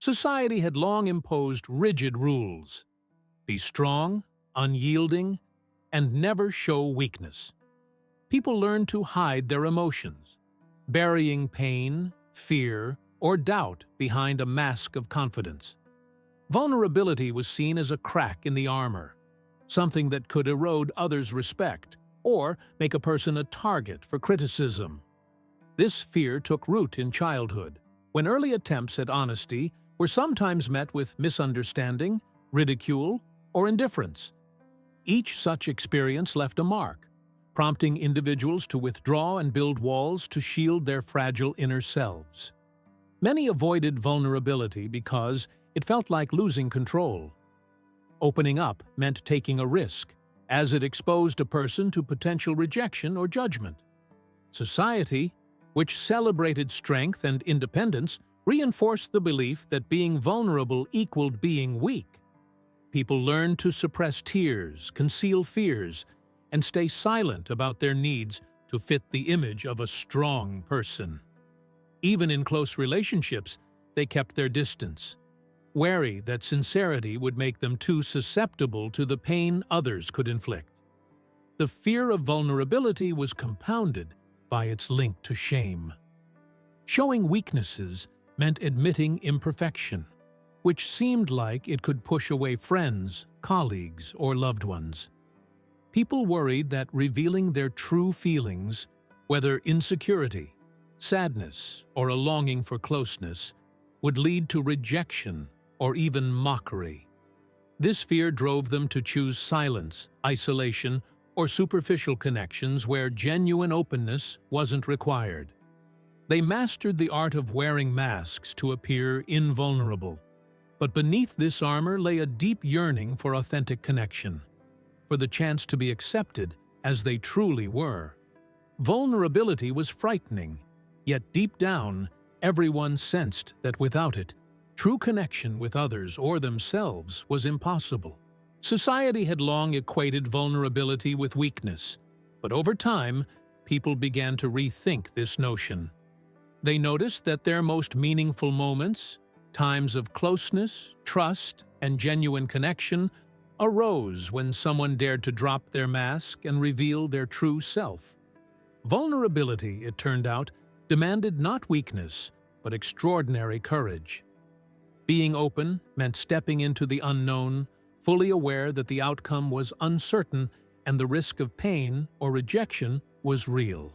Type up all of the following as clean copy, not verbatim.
Society had long imposed rigid rules. Be strong, unyielding, and never show weakness. People learned to hide their emotions, burying pain, fear, or doubt behind a mask of confidence. Vulnerability was seen as a crack in the armor, something that could erode others' respect or make a person a target for criticism. This fear took root in childhood, when early attempts at honesty were sometimes met with misunderstanding, ridicule, or indifference. Each such experience left a mark, prompting individuals to withdraw and build walls to shield their fragile inner selves. Many avoided vulnerability because it felt like losing control. Opening up meant taking a risk, as it exposed a person to potential rejection or judgment. Society, which celebrated strength and independence, reinforced the belief that being vulnerable equaled being weak. People learned to suppress tears, conceal fears, and stay silent about their needs to fit the image of a strong person. Even in close relationships, they kept their distance, wary that sincerity would make them too susceptible to the pain others could inflict. The fear of vulnerability was compounded by its link to shame. Showing weaknesses meant admitting imperfection, which seemed like it could push away friends, colleagues, or loved ones. People worried that revealing their true feelings, whether insecurity, sadness, or a longing for closeness, would lead to rejection or even mockery. This fear drove them to choose silence, isolation, or superficial connections where genuine openness wasn't required. They mastered the art of wearing masks to appear invulnerable. But beneath this armor lay a deep yearning for authentic connection, for the chance to be accepted as they truly were. Vulnerability was frightening, yet deep down, everyone sensed that without it, true connection with others or themselves was impossible. Society had long equated vulnerability with weakness, but over time, people began to rethink this notion. They noticed that their most meaningful moments, times of closeness, trust, and genuine connection, arose when someone dared to drop their mask and reveal their true self. Vulnerability, it turned out, demanded not weakness, but extraordinary courage. Being open meant stepping into the unknown, fully aware that the outcome was uncertain and the risk of pain or rejection was real.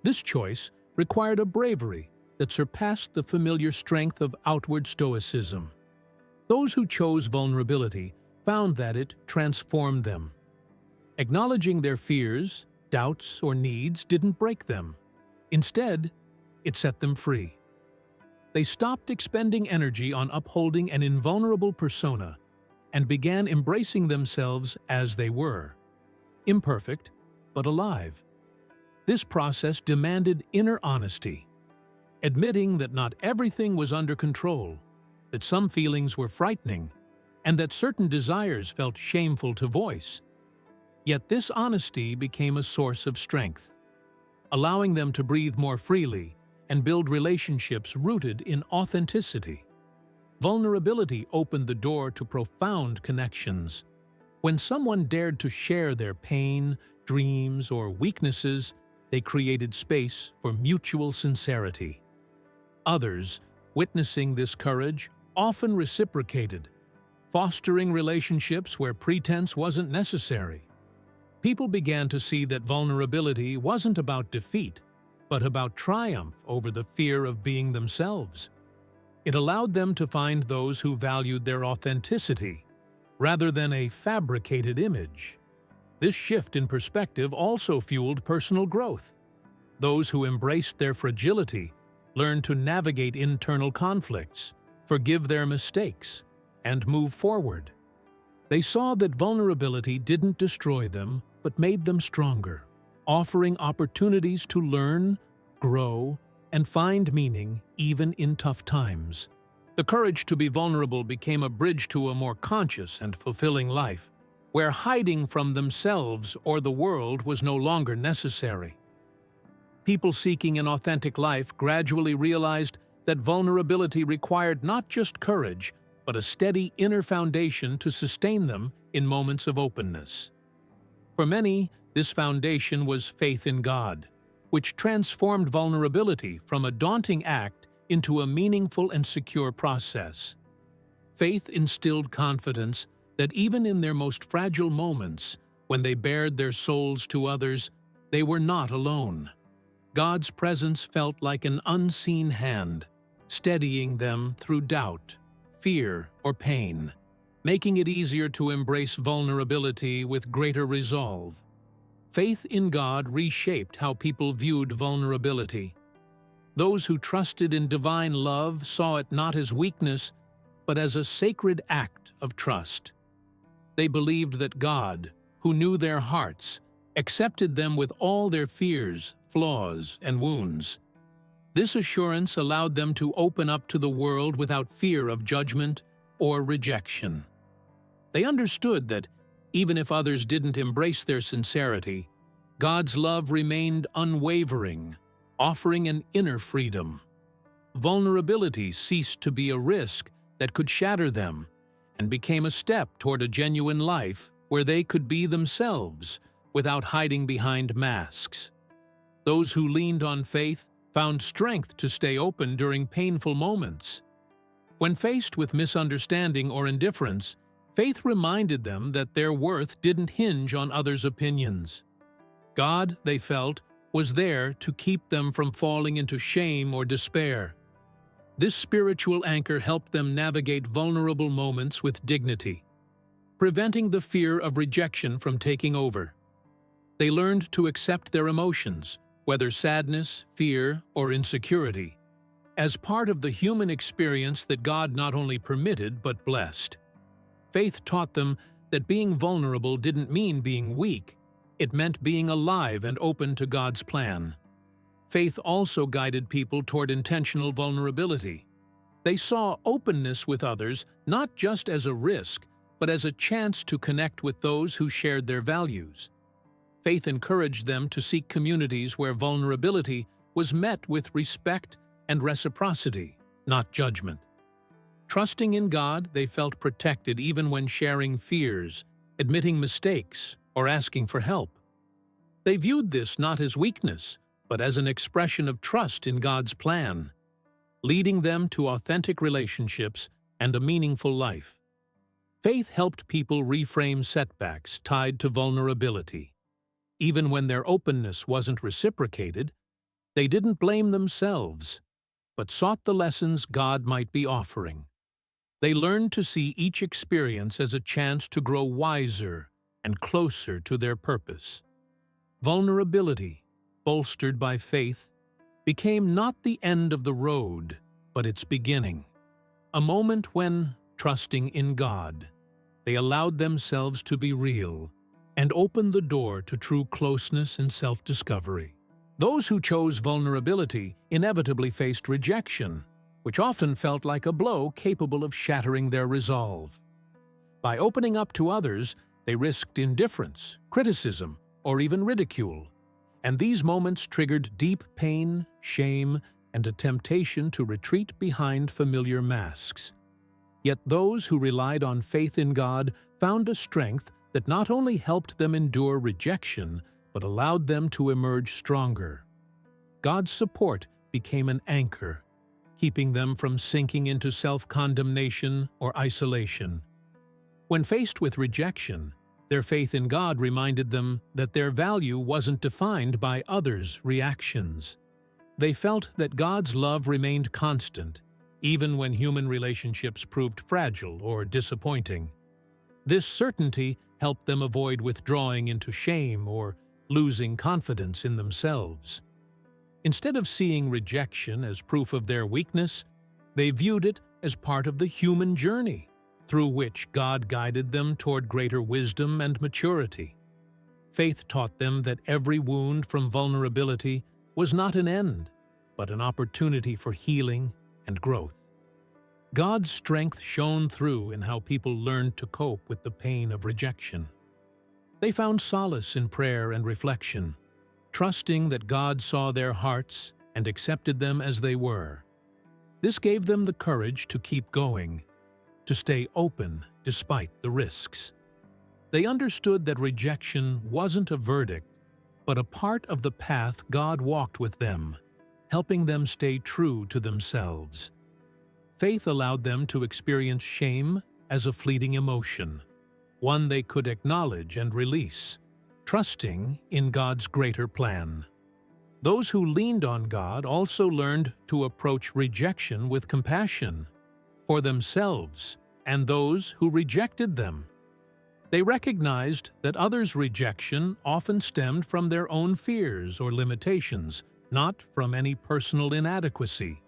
This choice required a bravery that surpassed the familiar strength of outward stoicism. Those who chose vulnerability found that it transformed them. Acknowledging their fears, doubts, or needs didn't break them. Instead, it set them free. They stopped expending energy on upholding an invulnerable persona and began embracing themselves as they were, imperfect but alive. This process demanded inner honesty, admitting that not everything was under control, that some feelings were frightening, and that certain desires felt shameful to voice. Yet this honesty became a source of strength, allowing them to breathe more freely and build relationships rooted in authenticity. Vulnerability opened the door to profound connections. When someone dared to share their pain, dreams, or weaknesses, they created space for mutual sincerity. Others, witnessing this courage, often reciprocated, fostering relationships where pretense wasn't necessary. People began to see that vulnerability wasn't about defeat, but about triumph over the fear of being themselves. It allowed them to find those who valued their authenticity, rather than a fabricated image. This shift in perspective also fueled personal growth. Those who embraced their fragility learned to navigate internal conflicts, forgive their mistakes, and move forward. They saw that vulnerability didn't destroy them, but made them stronger, offering opportunities to learn, grow, and find meaning even in tough times. The courage to be vulnerable became a bridge to a more conscious and fulfilling life, where hiding from themselves or the world was no longer necessary. People seeking an authentic life gradually realized that vulnerability required not just courage, but a steady inner foundation to sustain them in moments of openness. For many, this foundation was faith in God, which transformed vulnerability from a daunting act into a meaningful and secure process. Faith instilled confidence that even in their most fragile moments, when they bared their souls to others, they were not alone. God's presence felt like an unseen hand, steadying them through doubt, fear, or pain, making it easier to embrace vulnerability with greater resolve. Faith in God reshaped how people viewed vulnerability. Those who trusted in divine love saw it not as weakness, but as a sacred act of trust. They believed that God, who knew their hearts, accepted them with all their fears, flaws, and wounds. This assurance allowed them to open up to the world without fear of judgment or rejection. They understood that, even if others didn't embrace their sincerity, God's love remained unwavering, offering an inner freedom. Vulnerability ceased to be a risk that could shatter them and became a step toward a genuine life where they could be themselves without hiding behind masks. Those who leaned on faith found strength to stay open during painful moments. When faced with misunderstanding or indifference, faith reminded them that their worth didn't hinge on others' opinions. God, they felt, was there to keep them from falling into shame or despair. This spiritual anchor helped them navigate vulnerable moments with dignity, preventing the fear of rejection from taking over. They learned to accept their emotions, whether sadness, fear, or insecurity, as part of the human experience that God not only permitted but blessed. Faith taught them that being vulnerable didn't mean being weak. It meant being alive and open to God's plan. Faith also guided people toward intentional vulnerability. They saw openness with others not just as a risk, but as a chance to connect with those who shared their values. Faith encouraged them to seek communities where vulnerability was met with respect and reciprocity, not judgment. Trusting in God, they felt protected even when sharing fears, admitting mistakes, or asking for help. They viewed this not as weakness, but as an expression of trust in God's plan, leading them to authentic relationships and a meaningful life. Faith helped people reframe setbacks tied to vulnerability. Even when their openness wasn't reciprocated, they didn't blame themselves, but sought the lessons God might be offering. They learned to see each experience as a chance to grow wiser and closer to their purpose. Vulnerability, bolstered by faith, became not the end of the road, but its beginning. A moment when, trusting in God, they allowed themselves to be real and opened the door to true closeness and self-discovery. Those who chose vulnerability inevitably faced rejection, which often felt like a blow capable of shattering their resolve. By opening up to others, they risked indifference, criticism, or even ridicule, and these moments triggered deep pain, shame, and a temptation to retreat behind familiar masks. Yet those who relied on faith in God found a strength that not only helped them endure rejection, but allowed them to emerge stronger. God's support became an anchor, keeping them from sinking into self-condemnation or isolation. When faced with rejection, their faith in God reminded them that their value wasn't defined by others' reactions. They felt that God's love remained constant, even when human relationships proved fragile or disappointing. This certainty helped them avoid withdrawing into shame or losing confidence in themselves. Instead of seeing rejection as proof of their weakness, they viewed it as part of the human journey, through which God guided them toward greater wisdom and maturity. Faith taught them that every wound from vulnerability was not an end, but an opportunity for healing and growth. God's strength shone through in how people learned to cope with the pain of rejection. They found solace in prayer and reflection, trusting that God saw their hearts and accepted them as they were. This gave them the courage to keep going, to stay open despite the risks. They understood that rejection wasn't a verdict, but a part of the path God walked with them, helping them stay true to themselves. Faith allowed them to experience shame as a fleeting emotion, one they could acknowledge and release, trusting in God's greater plan. Those who leaned on God also learned to approach rejection with compassion for themselves and those who rejected them. They recognized that others' rejection often stemmed from their own fears or limitations, not from any personal inadequacy.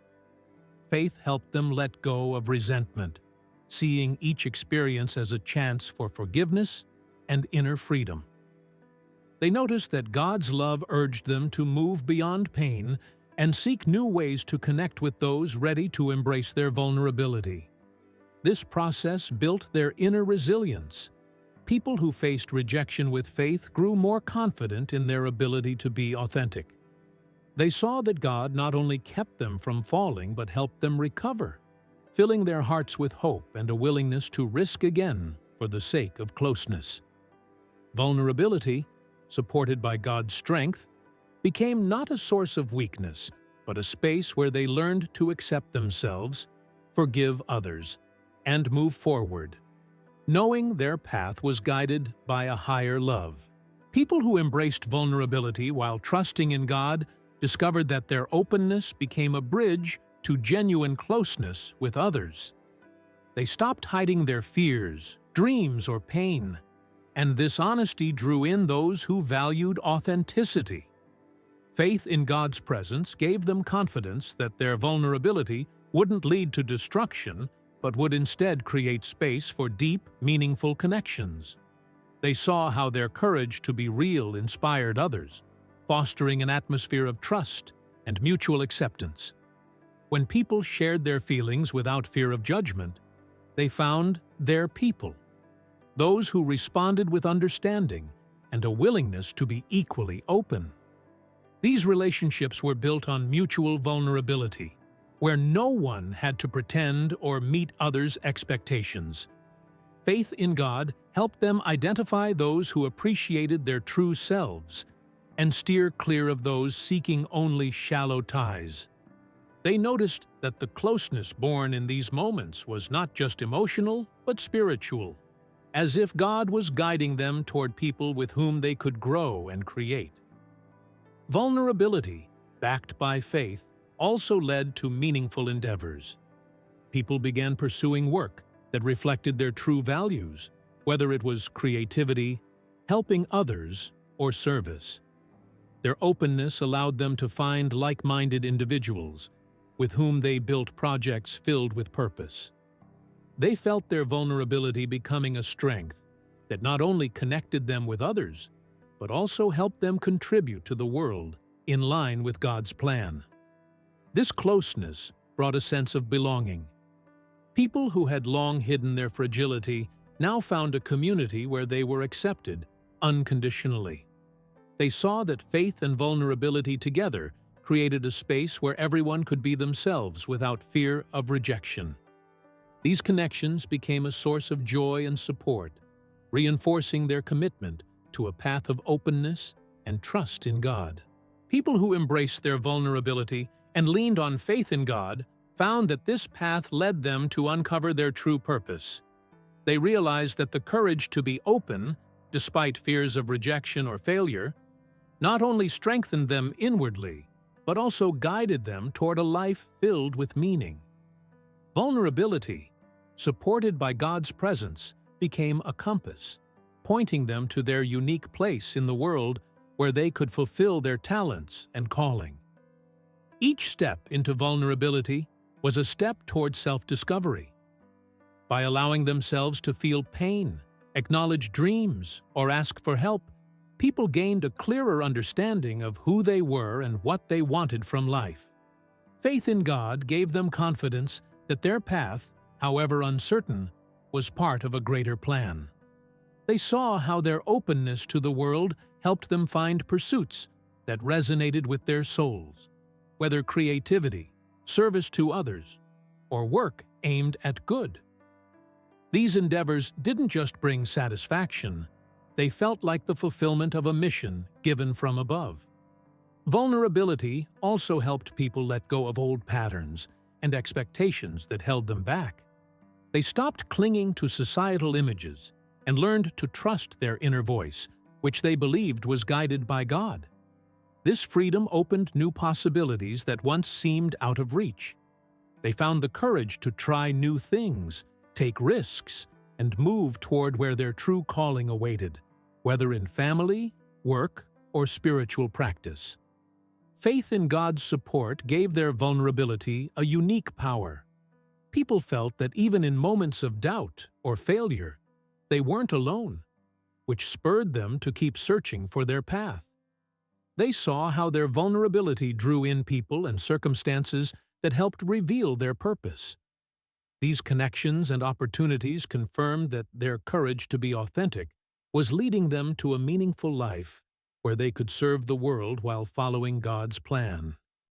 Faith helped them let go of resentment, seeing each experience as a chance for forgiveness and inner freedom. They noticed that God's love urged them to move beyond pain and seek new ways to connect with those ready to embrace their vulnerability. This process built their inner resilience. People who faced rejection with faith grew more confident in their ability to be authentic. They saw that God not only kept them from falling but helped them recover, filling their hearts with hope and a willingness to risk again for the sake of closeness. Vulnerability, supported by God's strength, became not a source of weakness, but a space where they learned to accept themselves, forgive others, and move forward, knowing their path was guided by a higher love. People who embraced vulnerability while trusting in God discovered that their openness became a bridge to genuine closeness with others. They stopped hiding their fears, dreams, or pain, and this honesty drew in those who valued authenticity. Faith in God's presence gave them confidence that their vulnerability wouldn't lead to destruction, but would instead create space for deep, meaningful connections. They saw how their courage to be real inspired others, fostering an atmosphere of trust and mutual acceptance. When people shared their feelings without fear of judgment, they found their people, those who responded with understanding and a willingness to be equally open. These relationships were built on mutual vulnerability, where no one had to pretend or meet others' expectations. Faith in God helped them identify those who appreciated their true selves and steer clear of those seeking only shallow ties. They noticed that the closeness born in these moments was not just emotional, but spiritual, as if God was guiding them toward people with whom they could grow and create. Vulnerability, backed by faith, also led to meaningful endeavors. People began pursuing work that reflected their true values, whether it was creativity, helping others, or service. Their openness allowed them to find like-minded individuals with whom they built projects filled with purpose. They felt their vulnerability becoming a strength that not only connected them with others, but also helped them contribute to the world in line with God's plan. This closeness brought a sense of belonging. People who had long hidden their fragility now found a community where they were accepted unconditionally. They saw that faith and vulnerability together created a space where everyone could be themselves without fear of rejection. These connections became a source of joy and support, reinforcing their commitment to a path of openness and trust in God. People who embraced their vulnerability and leaned on faith in God found that this path led them to uncover their true purpose. They realized that the courage to be open, despite fears of rejection or failure, not only strengthened them inwardly, but also guided them toward a life filled with meaning. Vulnerability, supported by God's presence, became a compass, pointing them to their unique place in the world where they could fulfill their talents and calling. Each step into vulnerability was a step toward self-discovery. By allowing themselves to feel pain, acknowledge dreams, or ask for help, people gained a clearer understanding of who they were and what they wanted from life. Faith in God gave them confidence that their path, however uncertain, was part of a greater plan. They saw how their openness to the world helped them find pursuits that resonated with their souls, whether creativity, service to others, or work aimed at good. These endeavors didn't just bring satisfaction, they felt like the fulfillment of a mission given from above. Vulnerability also helped people let go of old patterns and expectations that held them back. They stopped clinging to societal images and learned to trust their inner voice, which they believed was guided by God. This freedom opened new possibilities that once seemed out of reach. They found the courage to try new things, take risks, and move toward where their true calling awaited, whether in family, work, or spiritual practice. Faith in God's support gave their vulnerability a unique power. People felt that even in moments of doubt or failure, they weren't alone, which spurred them to keep searching for their path. They saw how their vulnerability drew in people and circumstances that helped reveal their purpose. These connections and opportunities confirmed that their courage to be authentic was leading them to a meaningful life where they could serve the world while following God's plan.